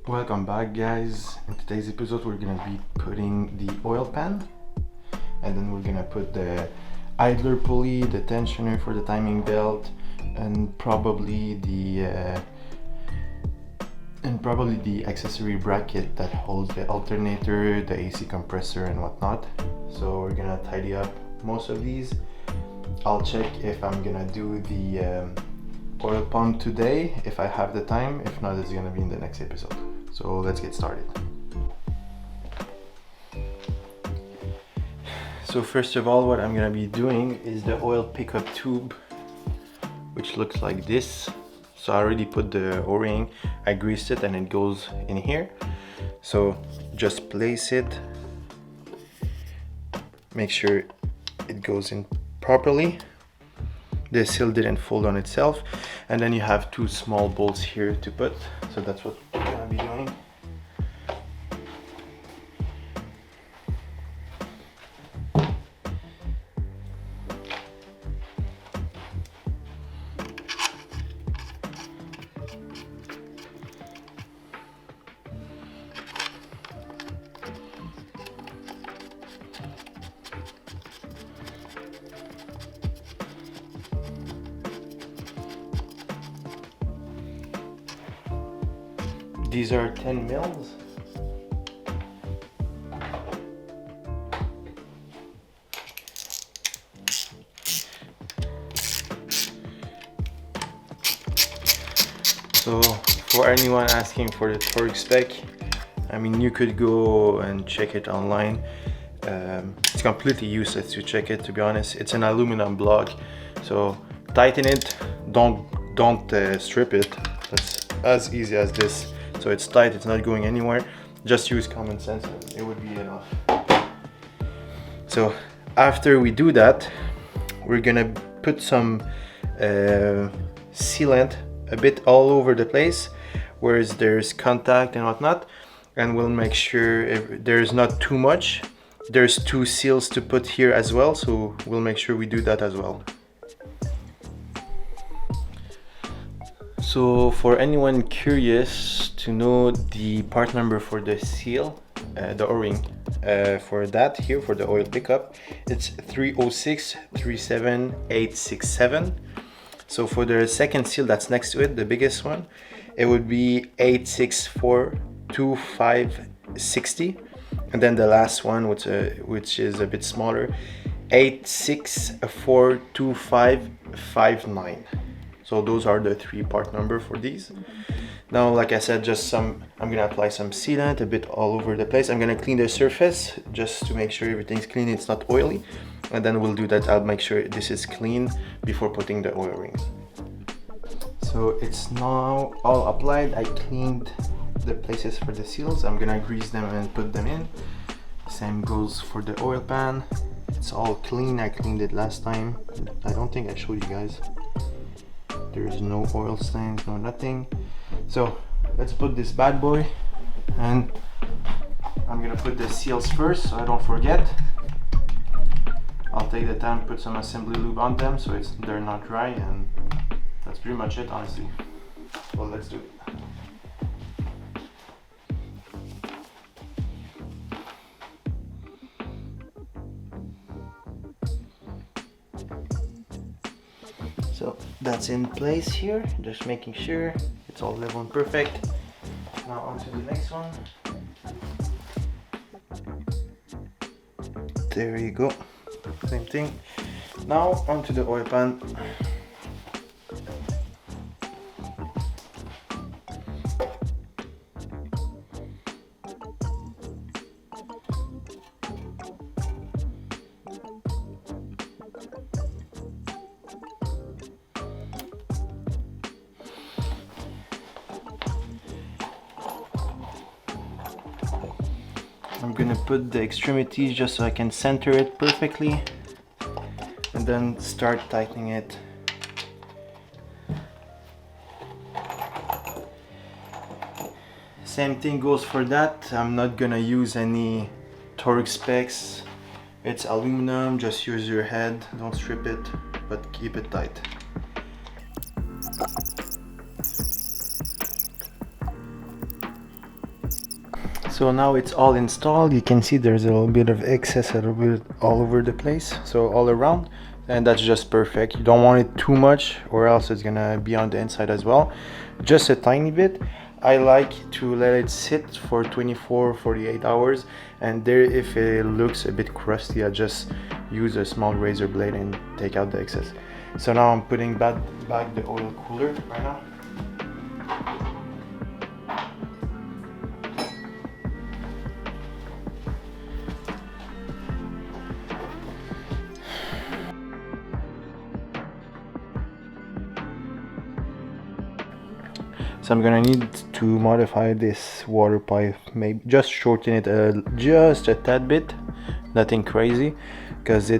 Welcome back, guys. In today's episode we're gonna be putting the oil pan, and then we're gonna put the idler pulley, the tensioner for the timing belt, and probably the accessory bracket that holds the alternator, the AC compressor and whatnot. So we're gonna tidy up most of these. I'll check if I'm gonna do the oil pump today if I have the time. If not, it's gonna be in the next episode. So let's get started. So first of all, what I'm gonna be doing is the oil pickup tube, which looks like this. So I already put the O-ring, I greased it, and it goes in here. So just place it, make sure it goes in properly. The seal didn't fold on itself, and then you have two small bolts here to put. So that's what we're gonna be doing. These are 10 mils. So for anyone asking for the torque spec, I mean, you could go and check it online. It's completely useless to check it, to be honest. It's an aluminum block, so tighten it, don't strip it. That's as easy as this. So it's tight, it's not going anywhere. Just use common sense and it would be enough. So after we do that, we're gonna put some sealant a bit all over the place where there's contact and whatnot, and we'll make sure if there's not too much. There's two seals to put here as well, so we'll make sure we do that as well. So for anyone curious to know the part number for the seal, the O-ring, for that here, for the oil pickup, it's 306-37867. So for the second seal that's next to it, the biggest one, it would be 8642560. And then the last one, which is a bit smaller, 8642559. So those are the three part number for these. Now, like I said, I'm gonna apply some sealant a bit all over the place. I'm gonna clean the surface just to make sure everything's clean, it's not oily. And then we'll do that. I'll make sure this is clean before putting the oil rings. So it's now all applied. I cleaned the places for the seals. I'm gonna grease them and put them in. Same goes for the oil pan. It's all clean. I cleaned it last time. I don't think I showed you guys. There's no oil stains, no nothing. So let's put this bad boy, and I'm gonna put the seals first so I don't forget. I'll take the time, put some assembly lube on them so they're not dry, and that's pretty much it, honestly. Well, let's do it. So that's in place here, just making sure it's all level and perfect. Now on to the next one. There you go, same thing. Now onto the oil pan. I'm gonna put the extremities just so I can center it perfectly, and then start tightening it. Same thing goes for that. I'm not gonna use any torque specs. It's aluminum, just use your head, don't strip it, but keep it tight. So now it's all installed. You can see there's a little bit of excess, a little bit all over the place, so all around, and that's just perfect. You don't want it too much or else it's gonna be on the inside as well. Just a tiny bit. I like to let it sit for 24-48 hours, and there, if it looks a bit crusty, I just use a small razor blade and take out the excess. So now I'm putting back the oil cooler right now. So I'm gonna need to modify this water pipe, maybe just shorten it just a tad bit, nothing crazy, because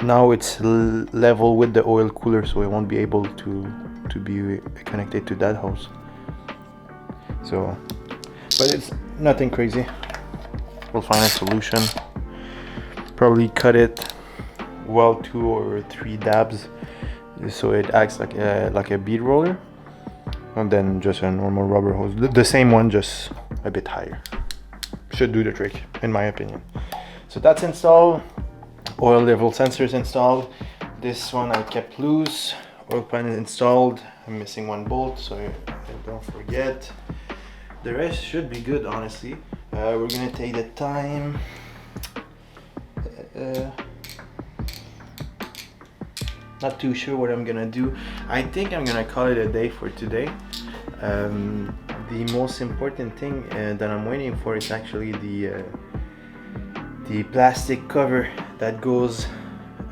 now it's level with the oil cooler, so it won't be able to be connected to that hose. So, but it's nothing crazy. We'll find a solution. Probably cut it well 2 or 3 dabs, so it acts like a bead roller. And then just a normal rubber hose, the same one, just a bit higher. Should do the trick, in my opinion. So that's installed. Oil level sensors installed. This one I kept loose. Oil pan is installed. I'm missing 1 bolt, so I don't forget. The rest should be good, honestly. We're gonna take the time. Not too sure what I'm gonna do. I think I'm gonna call it a day for today. The most important thing that I'm waiting for is actually the plastic cover that goes,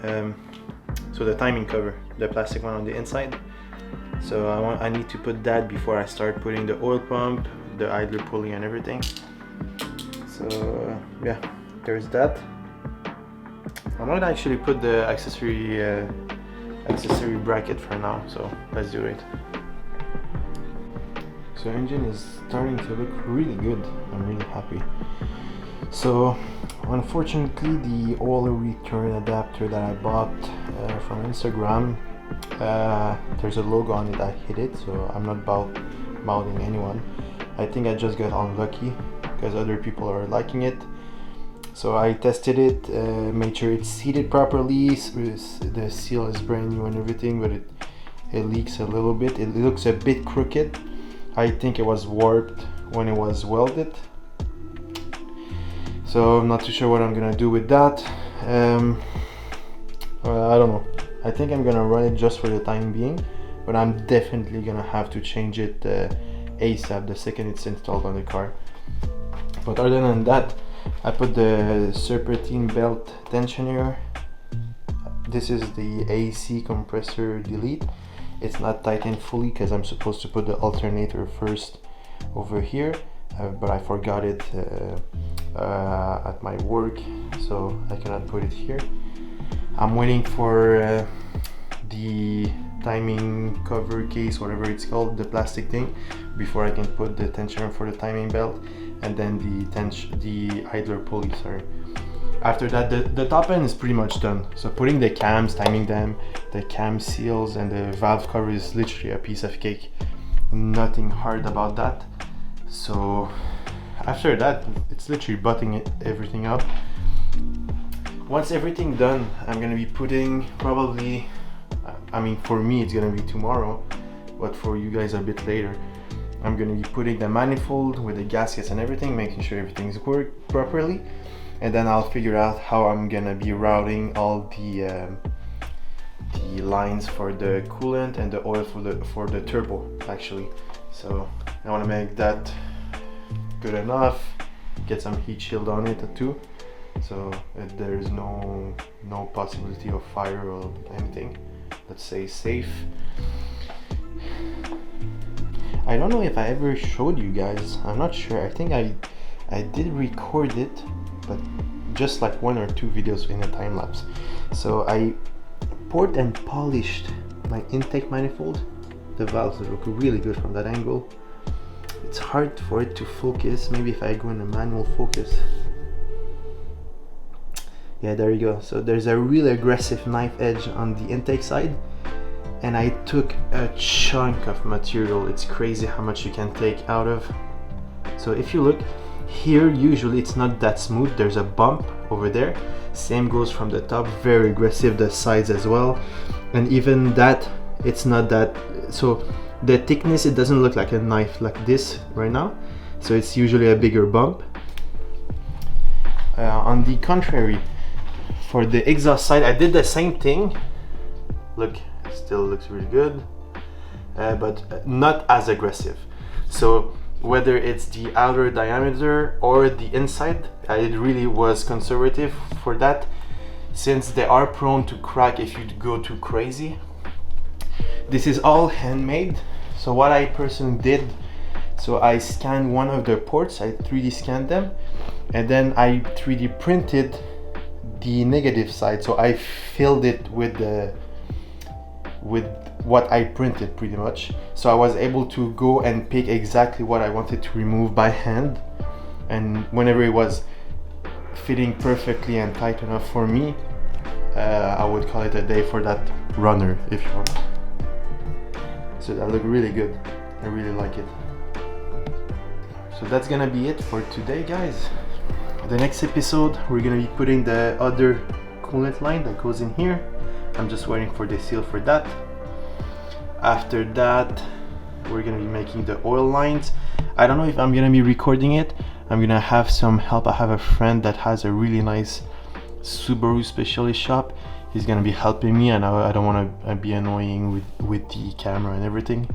so the timing cover, the plastic one on the inside. So I need to put that before I start putting the oil pump, the idler pulley and everything. So yeah, there's that. I might actually put the accessory bracket for now, so let's do it. So engine is starting to look really good. I'm really happy. So unfortunately the oil return adapter that I bought from Instagram, there's a logo on it. I hit it, so I'm not mouthing anyone. I think I just got unlucky because other people are liking it. So I tested it, made sure it's seated properly. The seal is brand new and everything, but it leaks a little bit. It looks a bit crooked. I think it was warped when it was welded. So I'm not too sure what I'm gonna do with that. I don't know. I think I'm gonna run it just for the time being, but I'm definitely gonna have to change it ASAP the second it's installed on the car. But other than that, I put the serpentine belt tensioner. This is the AC compressor delete. It's not tightened fully because I'm supposed to put the alternator first over here, but I forgot it at my work, so I cannot put it here. I'm waiting for the timing cover case, whatever it's called, the plastic thing, before I can put the tensioner for the timing belt, and then the idler pulley, sorry. After that, the top end is pretty much done. So putting the cams, timing them, the cam seals and the valve cover is literally a piece of cake. Nothing hard about that. So after that, it's literally butting everything up. Once everything done, I'm gonna be putting probably, I mean for me it's gonna be tomorrow, but for you guys a bit later. I'm gonna be putting the manifold with the gaskets and everything, making sure everything's worked properly. And then I'll figure out how I'm gonna be routing all the lines for the coolant and the oil for the turbo actually. So I want to make that good enough, get some heat shield on it too, so there's no possibility of fire or anything. Let's say safe. I don't know if I ever showed you guys, I'm not sure. I think I did record it, but just like 1 or 2 videos in a time lapse. So I poured and polished my intake manifold. The valves look really good from that angle. It's hard for it to focus. Maybe if I go in a manual focus. Yeah, there you go. So there's a really aggressive knife edge on the intake side, and I took a chunk of material. It's crazy how much you can take out of. So if you look, Here usually it's not that smooth, there's a bump over there. Same goes from the top, very aggressive, the sides as well. And even that, it's not that, so the thickness, it doesn't look like a knife like this right now, so it's usually a bigger bump. On the contrary, for the exhaust side, I did the same thing. Look, it still looks really good, but not as aggressive. So whether it's the outer diameter or the inside, I really was conservative for that, since they are prone to crack if you go too crazy. This is all handmade. So what I personally did, so I scanned one of the ports, I 3D scanned them, and then I 3D printed the negative side. So I filled it with what I printed pretty much. So I was able to go and pick exactly what I wanted to remove by hand, and whenever it was fitting perfectly and tight enough for me, I would call it a day for that runner, if you want. So that looked really good. I really like it. So that's gonna be it for today, guys. The next episode, we're gonna be putting the other coolant line that goes in here. I'm just waiting for the seal for that. After that, we're gonna be making the oil lines. I don't know if I'm gonna be recording it. I'm gonna have some help. I have a friend that has a really nice Subaru specialist shop. He's gonna be helping me, and I don't want to be annoying with the camera and everything.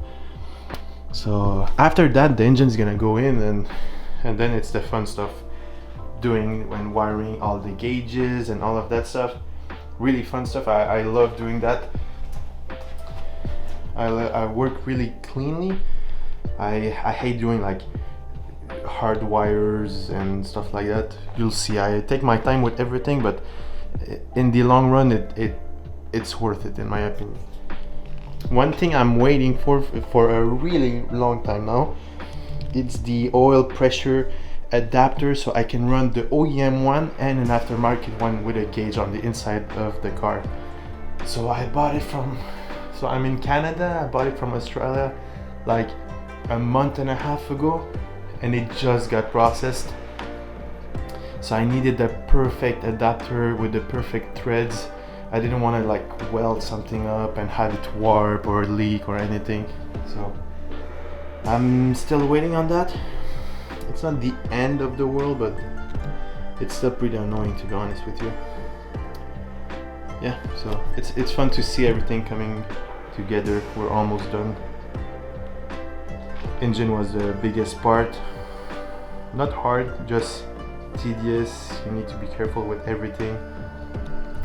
So after that, the engine's gonna go in, and then it's the fun stuff, doing when wiring all the gauges and all of that stuff. Really fun stuff. I love doing that. I work really cleanly. I hate doing like hard wires and stuff like that. You'll see I take my time with everything, but in the long run it's worth it, in my opinion. One thing I'm waiting for a really long time now, it's the oil pressure adapter, so I can run the OEM one and an aftermarket one with a gauge on the inside of the car. So I bought it from, so I'm in Canada, I bought it from Australia like a month and a half ago, and it just got processed. So I needed the perfect adapter with the perfect threads. I didn't want to like weld something up and have it warp or leak or anything. So I'm still waiting on that. It's not the end of the world, but it's still pretty annoying, to be honest with you. Yeah, so it's fun to see everything coming together. We're almost done. Engine was the biggest part. Not hard, just tedious. You need to be careful with everything.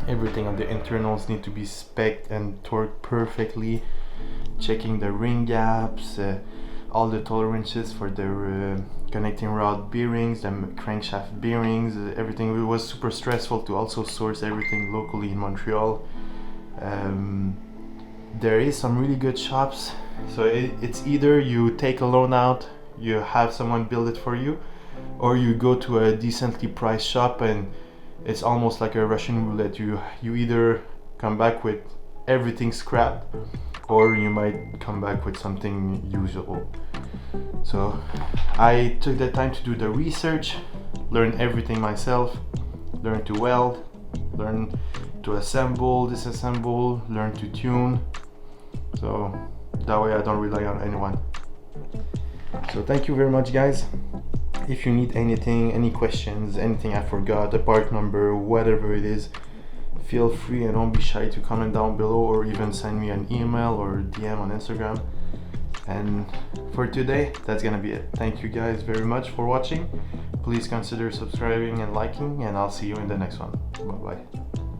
Everything on the internals need to be spec'd and torqued perfectly. Checking the ring gaps, all the tolerances for the connecting rod bearings, the crankshaft bearings, everything. It was super stressful to also source everything locally in Montreal. There is some really good shops, so it's either you take a loan out, you have someone build it for you, or you go to a decently priced shop, and it's almost like a Russian roulette. You either come back with everything scrapped, or you might come back with something usable. So I took the time to do the research, learn everything myself, learn to weld, learn to assemble, disassemble, learn to tune, so that way I don't rely on anyone. So thank you very much, guys. If you need anything, any questions, anything I forgot, a part number, whatever it is, feel free and don't be shy to comment down below, or even send me an email or DM on Instagram. And for today, that's gonna be it. Thank you guys very much for watching. Please consider subscribing and liking, and I'll see you in the next one. Bye bye.